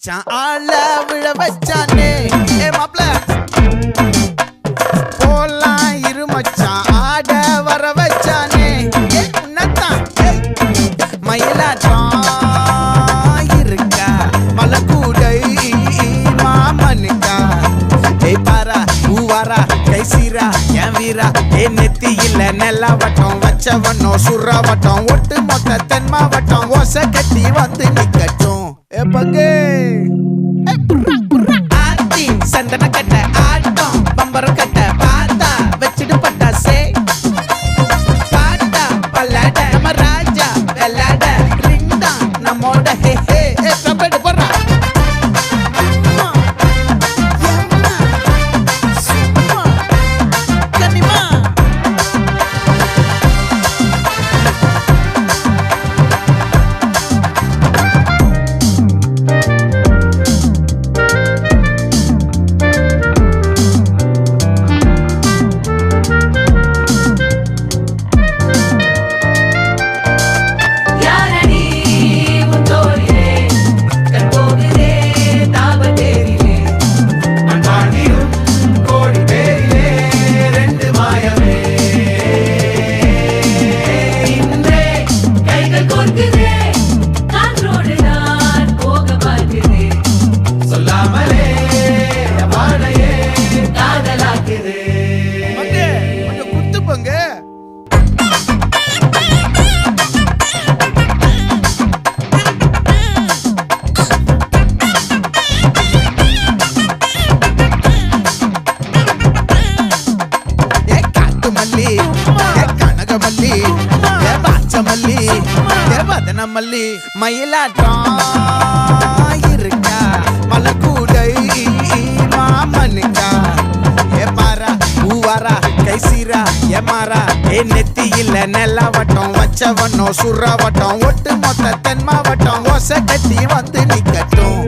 மச்சான் ஆள விழ வச்சானே ஏ மாப்ள போலாம் இரு மச்சான் ஆட வர வச்சானே ஏ உன்னதான் மயிலாட்டம் இருக்கா மலக்கூடை மாமனுக்கா ஏய் பாரா பூவாரா கைசீரா என் வீரா ஏ நெத்தி இல்ல நெல்லாவட்டம் வச்சவனோ சுறாவட்டம் ஒட்டு மொத்த தென் மாவட்டம் ஓசை கட்டி வந்து நிக்கட்டும் ஏ பங்கே ஆத்தி சந்தன கட்ட ஆட்டம் பம்பரம் கட்ட பாத்தா வச்சிடு பட்டாசே பாட்டா பல்லாட நம்ம ராஜா வெள்ளாட ரிங் தான் நம்மோட ஹே ஹே ஏ கபடி போறா மல்லி மயிலாட்டம் இருக்கா மலக்கூடை மாமனுக்கா ஏ பாரா பூவாரா கைசீரா ஏ மாறா ஏ நெத்தி இல்ல நெல்லாவட்டம் வச்சவனோ சுறாவட்டம் ஒட்டு மொத்த தென் மாவட்டம் ஓசை கட்டி வந்து நிக்கட்டும்